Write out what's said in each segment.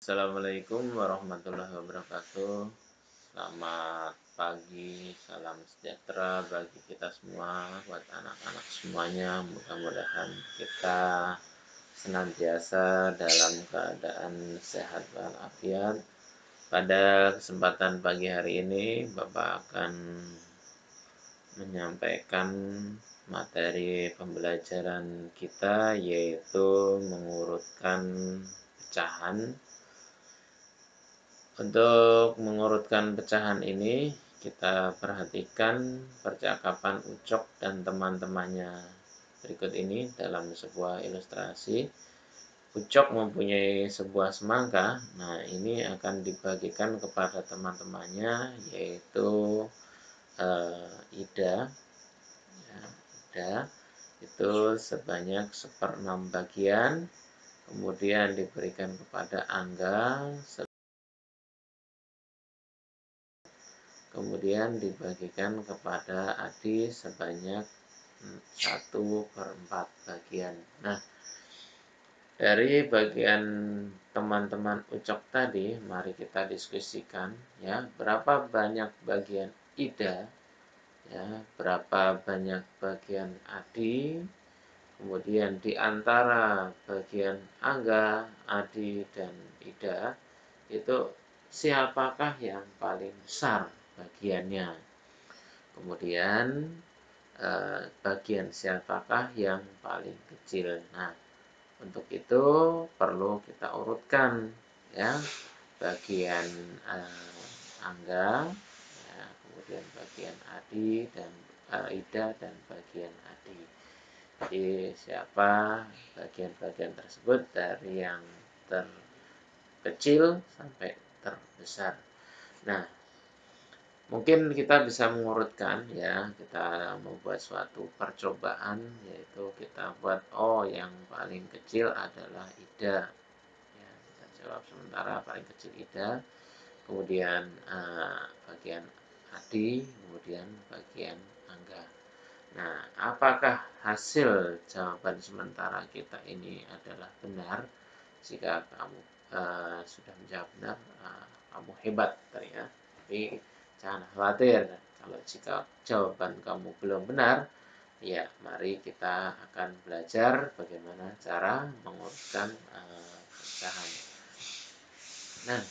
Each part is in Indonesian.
Assalamualaikum warahmatullahi wabarakatuh. Selamat pagi, salam sejahtera bagi kita semua, buat anak-anak semuanya. Mudah-mudahan kita senantiasa dalam keadaan sehat walafiat. Pada kesempatan pagi hari ini, Bapak akan menyampaikan materi pembelajaran kita, yaitu mengurutkan pecahan. Untuk mengurutkan pecahan ini, kita perhatikan percakapan Ucok dan teman-temannya berikut ini dalam sebuah ilustrasi. Ucok mempunyai sebuah semangka. Nah, ini akan dibagikan kepada teman-temannya, yaitu Ida. Ya, Ida itu sebanyak 1/6 bagian. Kemudian diberikan kepada Angga, kemudian dibagikan kepada Adi sebanyak 1/4 bagian. Nah, dari bagian teman-teman Ucok tadi, mari kita diskusikan ya, berapa banyak bagian Ida, ya, berapa banyak bagian Adi, kemudian di antara bagian Angga, Adi, dan Ida, itu siapakah yang paling besar bagiannya. Kemudian bagian siapakah yang paling kecil. Nah, untuk itu perlu kita urutkan ya, bagian Angga, ya, kemudian bagian Adi dan Ida, dan bagian Adi. Jadi siapa bagian-bagian tersebut dari yang terkecil sampai terbesar. Nah, mungkin kita bisa mengurutkan ya, kita membuat suatu percobaan, yaitu kita buat yang paling kecil adalah Ida. Ya, kita jawab sementara paling kecil Ida, kemudian bagian Adi, kemudian bagian Angga. Nah, apakah hasil jawaban sementara kita ini adalah benar? Jika kamu sudah menjawab benar, kamu hebat ya. Tapi jangan khawatir, kalau jika jawaban kamu belum benar, ya mari kita akan belajar bagaimana cara mengurutkan pecahan. Nah,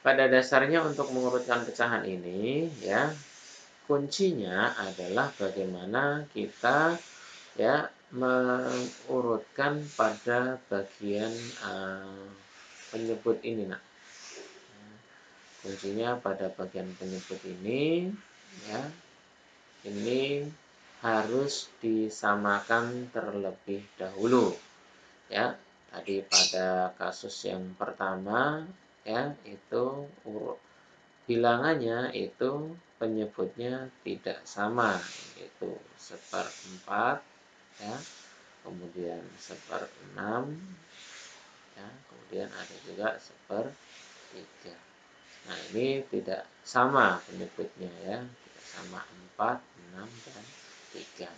pada dasarnya untuk mengurutkan pecahan ini ya, kuncinya adalah bagaimana kita ya mengurutkan pada bagian penyebut ini. Nah, kuncinya pada bagian penyebut ini ya, ini harus disamakan terlebih dahulu ya. Tadi pada kasus yang pertama ya, itu bilangannya itu penyebutnya tidak sama, yaitu 1/4 ya, kemudian 1/6 ya, kemudian ada juga 1/3. Nah, ini tidak sama penyebutnya ya, tidak sama 4, 6, dan 3.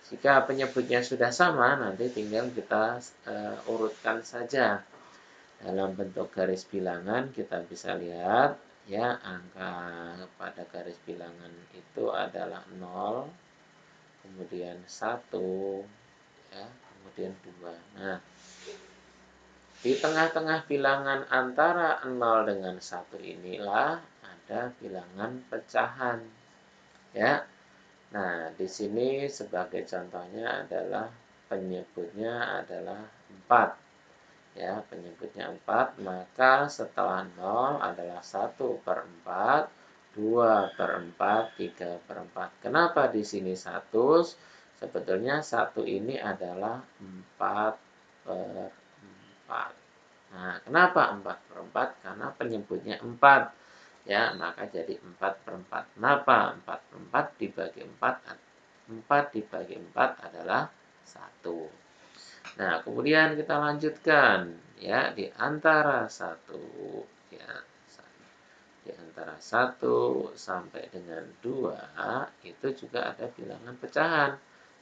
Jika penyebutnya sudah sama, nanti tinggal kita urutkan saja dalam bentuk garis bilangan. Kita bisa lihat ya, angka pada garis bilangan itu adalah 0, kemudian 1 ya, kemudian 2. Nah, di tengah-tengah bilangan antara 0 dengan 1 inilah ada bilangan pecahan ya. Nah, di sini sebagai contohnya adalah penyebutnya adalah 4 ya, penyebutnya 4, maka setelah 0 adalah 1/4, 2/4, 3/4. Kenapa di sini 1? Sebetulnya 1 ini adalah 4/4. Nah, kenapa 4/4? Karena penyebutnya 4 ya, maka jadi 4/4. Kenapa 4/4 dibagi 4? 4 dibagi 4 adalah 1. Nah, kemudian kita lanjutkan ya, di antara 1 ya, di antara 1 sampai dengan 2 itu juga ada bilangan pecahan.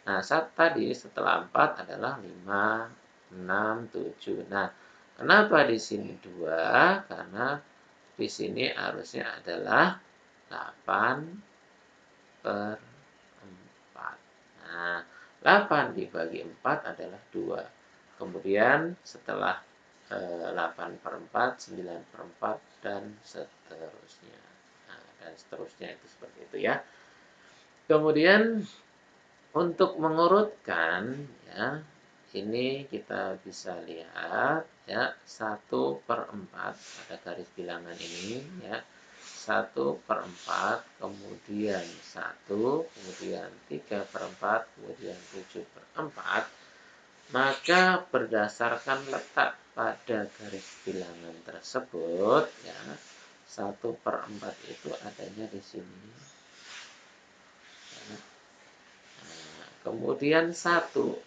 Nah, tadi setelah 4 adalah 5, 6, 7. Nah, Kenapa di sini 2? Karena di sini harusnya adalah 8/4. Nah, 8 dibagi 4 adalah 2. Kemudian setelah 8/4, 9/4, dan seterusnya. Nah, dan seterusnya itu seperti itu ya. Kemudian untuk mengurutkan ya, ini kita bisa lihat ya 1/4 pada garis bilangan ini ya. 1/4, kemudian 1, kemudian 3/4, kemudian 7/4, maka berdasarkan letak pada garis bilangan tersebut ya, 1/4 itu adanya di sini. Nah, kemudian 1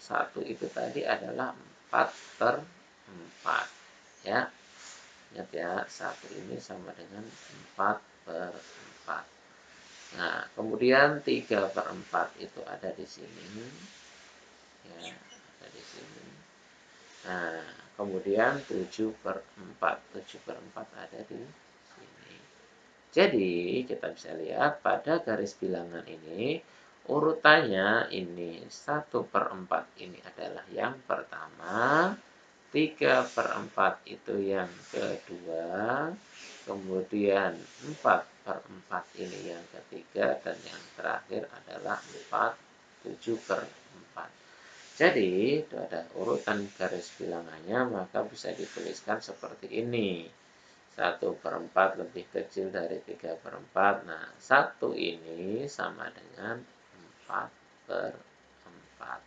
itu tadi adalah 4/4 ya. Ingat ya, 1 ini sama dengan 4/4. Nah, kemudian 3/4 itu ada di sini. Ya, ada di sini. Nah, kemudian 7/4. 7/4 ada di sini. Jadi, kita bisa lihat pada garis bilangan ini, urutannya ini 1/4 ini adalah yang pertama, 3/4 itu yang kedua, kemudian 4/4 ini yang ketiga, dan yang terakhir adalah 7/4. Jadi, itu ada urutan garis bilangannya, maka bisa dituliskan seperti ini. 1/4 lebih kecil dari 3/4. Nah, 1 ini sama dengan 4/4.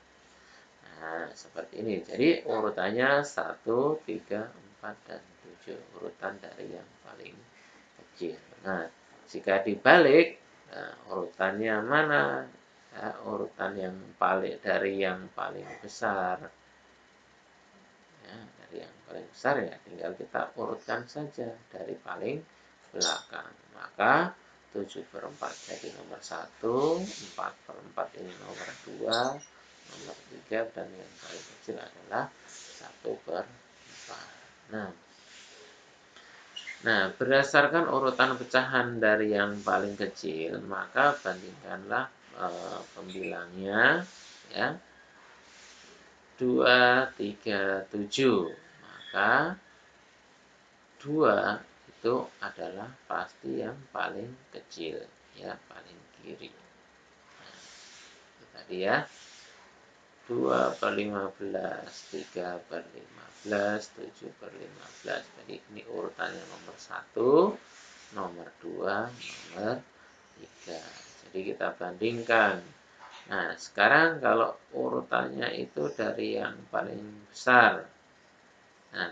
Nah, seperti ini. Jadi, urutannya 1, 3, 4, dan 7. Urutan dari yang paling kecil. Nah, jika dibalik, nah, urutannya mana? Ya, urutan yang paling dari yang paling besar. Ya, dari yang paling besar ya tinggal kita urutkan saja dari paling belakang. Maka 7/4 jadi nomor 1, 4/4 ini nomor 2, nomor 3, dan yang paling kecil adalah 1/4. Nah, berdasarkan urutan pecahan dari yang paling kecil, maka bandingkanlah pembilangnya ya. 2, 3, 7. Maka 2 itu adalah pasti yang paling kecil ya, paling kiri. Nah, itu tadi ya. 2/15, 3/15, 7/15. Jadi ini urutannya nomor 1, nomor 2, nomor 3. Jadi kita bandingkan. Nah, sekarang kalau urutannya itu dari yang paling besar. Nah,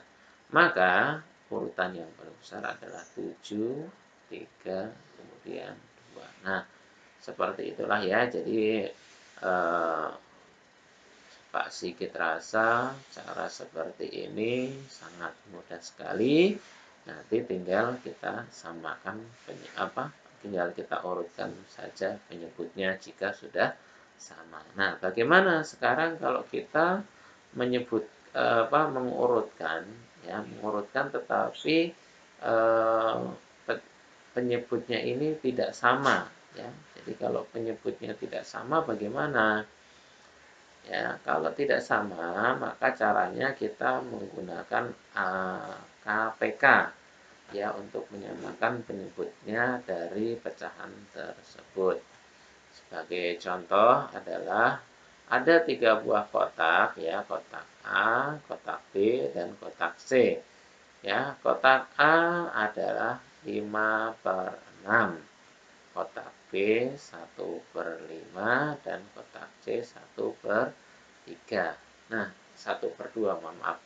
maka urutan yang paling besar adalah 7, 3, kemudian 2. Nah, seperti itulah ya. Jadi Pak Sigit rasa cara seperti ini sangat mudah sekali. Nanti tinggal kita samakan tinggal kita urutkan saja penyebutnya jika sudah sama. Nah, bagaimana sekarang kalau kita menyebut mengurutkan ya, mengurutkan tetapi penyebutnya ini tidak sama ya. Jadi kalau penyebutnya tidak sama bagaimana? Ya, kalau tidak sama, maka caranya kita menggunakan KPK ya untuk menyamakan penyebutnya dari pecahan tersebut. Sebagai contoh adalah ada 3 buah kotak ya, kotak A, kotak B, dan kotak C. Ya, kotak A adalah 5/6. Kotak B 1/5 dan kotak C 1/3. Nah, 1/2, mohon maaf.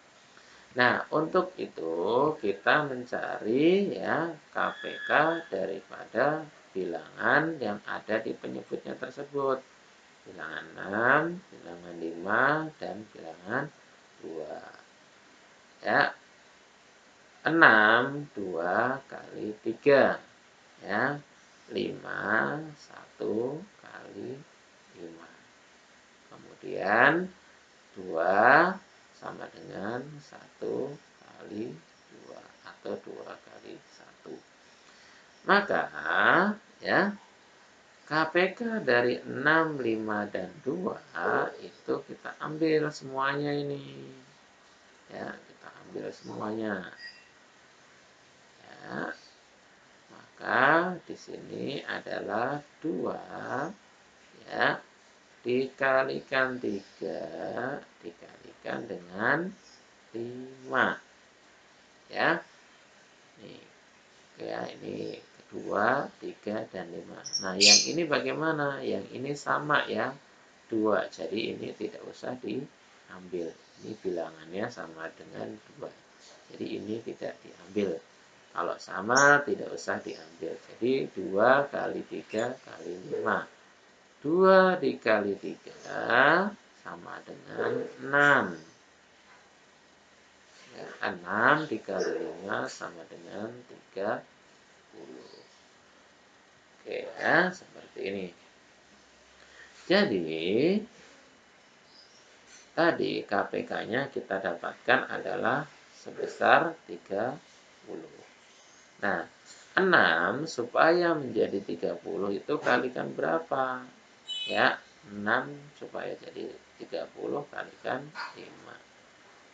Nah, untuk itu kita mencari ya KPK daripada bilangan yang ada di penyebutnya tersebut. Bilangan 6, bilangan 5, dan bilangan 2. Ya. 6, 2 kali 3. Ya. 5, 1 kali 5. Kemudian 2 sama dengan 1 kali 2 atau 2 kali 1. Maka ya KPK dari 6, 5, dan 2 itu kita ambil semuanya ini. Ya, kita ambil semuanya. Ya. Maka di sini adalah 2 ya dikalikan 3 dikalikan dengan 5. Ya. Nih. Ya, ini 2, 3, dan 5. Nah, yang ini bagaimana? Yang ini sama ya, 2. Jadi ini tidak usah diambil. Ini bilangannya sama dengan 2. Jadi ini tidak diambil. Kalau sama tidak usah diambil. Jadi 2 kali 3 kali 5. 2 dikali 3 sama dengan 6. Ya, 6 dikali 5 sama dengan 30. Oke ya, seperti ini. Jadi tadi KPK-nya kita dapatkan adalah sebesar 30. Nah, 6 supaya menjadi 30 itu kalikan berapa? Ya, 6 supaya jadi 30 kalikan 5.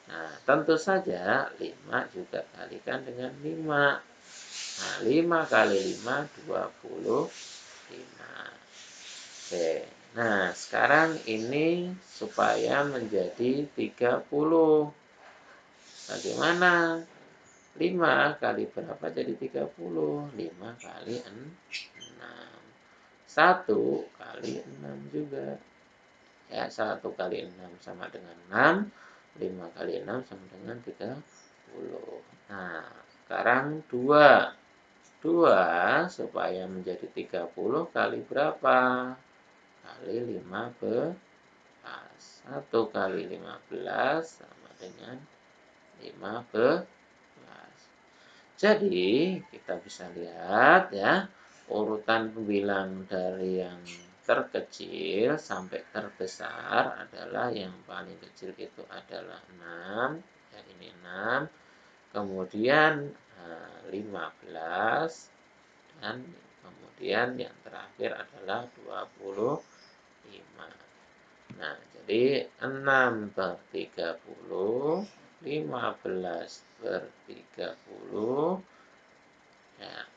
Nah, tentu saja 5 juga kalikan dengan 5. Nah, 5 kali 5, 25. Oke. Nah, sekarang ini supaya menjadi 30. Bagaimana? 5 kali berapa jadi 30? 5 kali 6. 1 kali 6 juga. Ya, 1 kali 6 sama dengan 6. 5 kali 6 sama dengan 30. Nah, sekarang 2. 2 supaya menjadi 30 kali berapa? Kali 15. 1 kali 15 sama dengan 15. Jadi, kita bisa lihat ya, urutan pembilang dari yang terkecil sampai terbesar adalah yang paling kecil itu adalah 6. Ya, ini 6. Kemudian 15 dan kemudian yang terakhir adalah 25. Nah, jadi 6 per 30, 15 per 30, ya,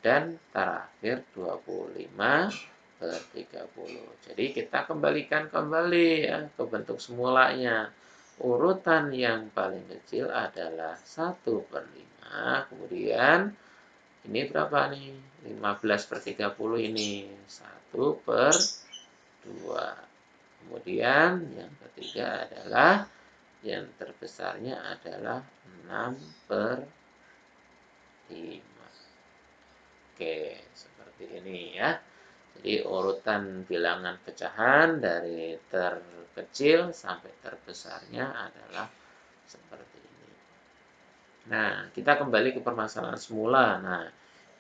dan terakhir 25 per 30. Jadi kita kembalikan kembali ya ke bentuk semulanya. Urutan yang paling kecil adalah 1 per 5, kemudian ini berapa nih? 15 per 30 ini 1 per 2. Kemudian yang ketiga adalah yang terbesarnya adalah 6 per 5. Oke, seperti ini ya. Jadi urutan bilangan pecahan dari terkecil sampai terbesarnya adalah seperti ini. Nah, kita kembali ke permasalahan semula. Nah,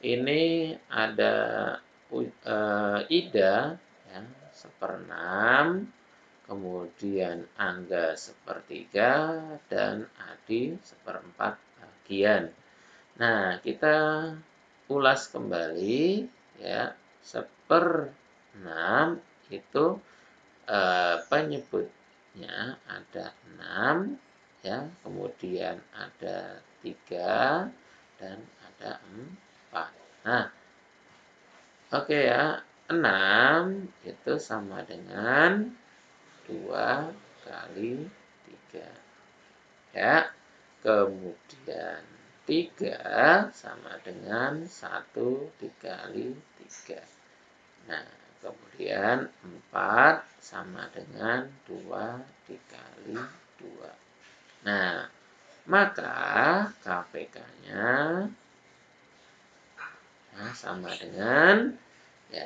ini ada Ida ya, 1/6, kemudian Angga 1/3, dan Adi 1/4 bagian. Nah, kita ulas kembali ya, 1/6 itu penyebutnya ada 6 ya, kemudian ada 3 dan ada 4. Nah, oke ya, 6 itu sama dengan 2 kali 3 ya. Kemudian 3 sama dengan 1 dikali 3. Nah, kemudian 4 sama dengan 2 dikali 2. Nah, maka KPK-nya sama dengan, ya,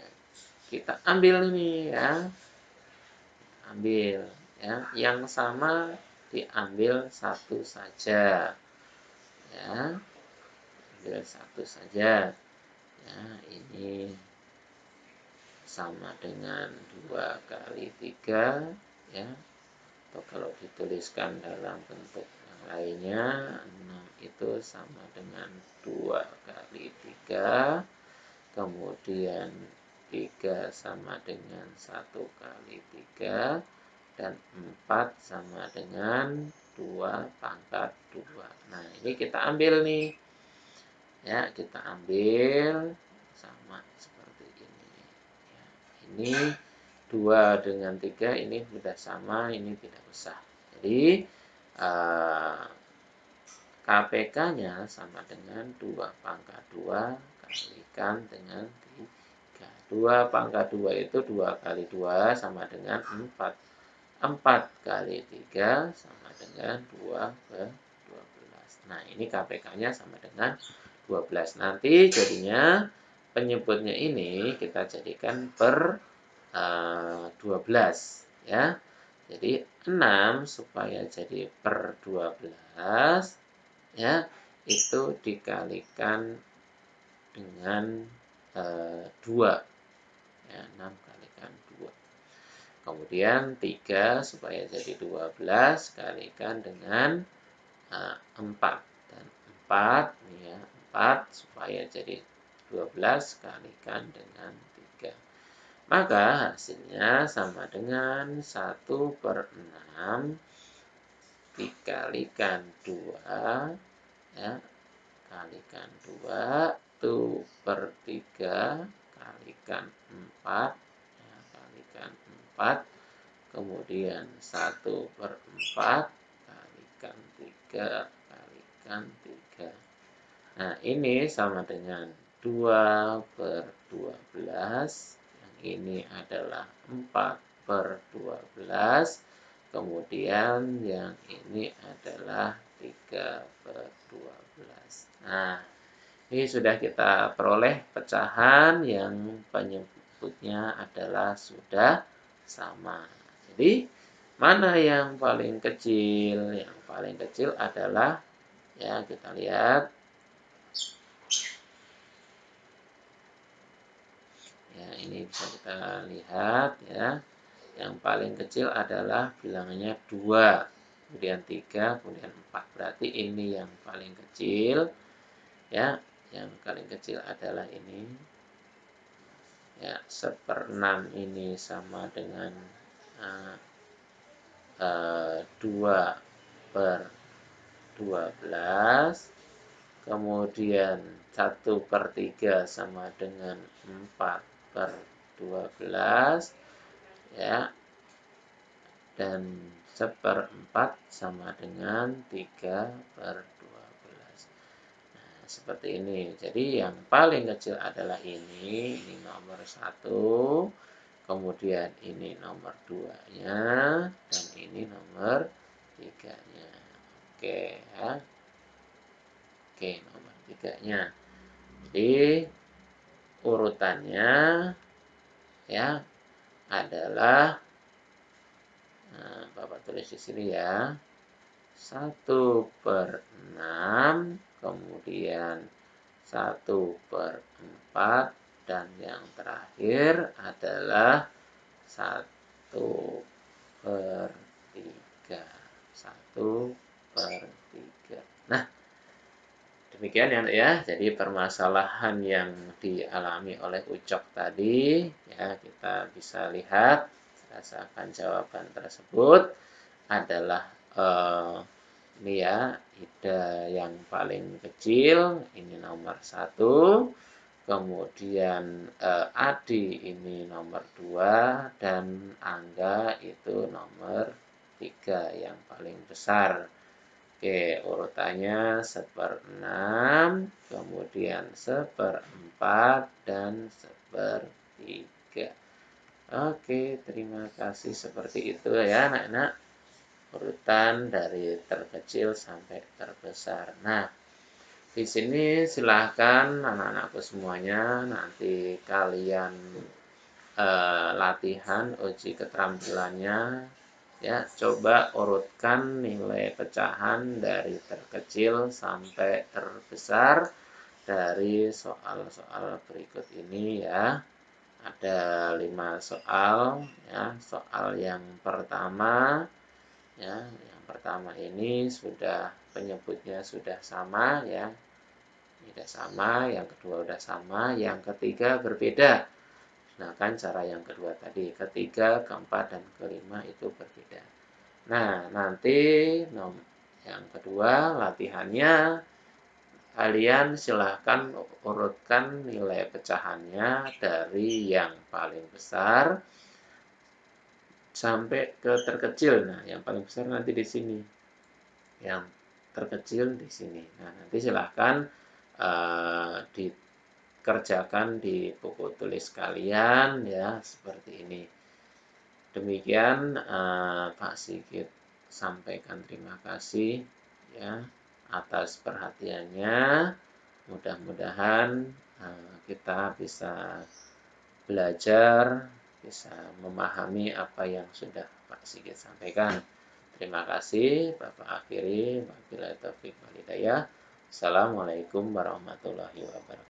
kita ambil ini ya. Ambil ya, yang sama diambil satu saja. Ya, ambil satu saja. Ya, ini sama dengan 2 kali 3 ya. Atau kalau dituliskan dalam bentuk lainnya 6 itu sama dengan 2 kali 3, kemudian 3 sama dengan 1 kali 3, dan 4 sama dengan 2 pangkat 2. Nah, ini kita ambil nih. Ya, kita ambil sama seperti ini. Ya, ini 2 dengan 3 ini sudah sama, ini tidak usah. Jadi, KPK-nya sama dengan 2 pangkat 2 kalikan dengan 3. 2 pangkat 2 itu 2 kali 2 sama dengan 4. 4 kali 3 sama dengan 2 ke 12. Nah, ini KPK-nya sama dengan 12. Nanti jadinya penyebutnya ini kita jadikan per 12 ya. Jadi 6 supaya jadi per 12 ya, itu dikalikan dengan 2 ya, 6 kalikan 2. Kemudian 3 supaya jadi 12 kalikan dengan 4, dan 4 ya, 4 supaya jadi 12 kalikan dengan 3. Maka hasilnya sama dengan 1/6 dikalikan 2 ya, kalikan 2, 1/3 kalikan 4 ya, kalikan 4, kemudian 1/4 kalikan 3 kalikan 3. Nah, ini sama dengan 2/12, yang ini adalah 4/12, kemudian yang ini adalah 3/12. Nah, ini sudah kita peroleh pecahan yang penyebutnya adalah sudah sama. Jadi, mana yang paling kecil? Yang paling kecil adalah, ya kita lihat. Ya, ini bisa kita lihat ya. Yang paling kecil adalah bilangannya 2, kemudian 3, kemudian 4. Berarti ini yang paling kecil. Ya, yang paling kecil adalah ini. Ya, 1/6 ini sama dengan 2/12. Kemudian 1/3 sama dengan 4/12 ya, dan 1/4 sama dengan 3/12. Nah, seperti ini. Jadi yang paling kecil adalah ini nomor 1, kemudian ini nomor 2-nya, dan ini nomor 3-nya. Oke ya. Oke, nomor 3-nya. Jadi urutannya ya adalah, nah, Bapak tulis di sini ya, 1/6, kemudian 1/4, dan yang terakhir adalah 1/3. 1/3. Nah, demikian ya, ya. Jadi permasalahan yang dialami oleh Ucok tadi, ya kita bisa lihat berdasarkan jawaban tersebut adalah ini ya, ida yang paling kecil ini nomor 1, kemudian Adi ini nomor 2, dan Angga itu nomor 3 yang paling besar. Oke, urutannya 1/6, kemudian 1/4, dan 1/3. Oke, terima kasih, seperti itu ya anak-anak. Urutan dari terkecil sampai terbesar. Nah, di sini silahkan anak-anakku semuanya, nanti kalian latihan uji keterampilannya. Ya, coba urutkan nilai pecahan dari terkecil sampai terbesar dari soal-soal berikut ini ya. Ada 5 soal ya. Soal yang pertama Ya, yang pertama ini sudah penyebutnya sudah sama ya. Tidak sama, yang kedua sudah sama, yang ketiga berbeda. Nah, kan cara yang kedua tadi, ketiga, keempat, dan kelima itu berbeda. Nah, nanti yang kedua latihannya, kalian silahkan urutkan nilai pecahannya dari yang paling besar sampai ke terkecil. Nah, yang paling besar nanti di sini, yang terkecil di sini. Nah, nanti silahkan dikerjakan di buku tulis kalian ya, seperti ini. Demikian Pak Sigit sampaikan terima kasih ya atas perhatiannya. Mudah-mudahan kita bisa belajar, bisa memahami apa yang sudah Pak Sigit sampaikan. Terima kasih. Bapak akhiri. Wabillahi taufiq wal hidayah. Assalamualaikum warahmatullahi wabarakatuh.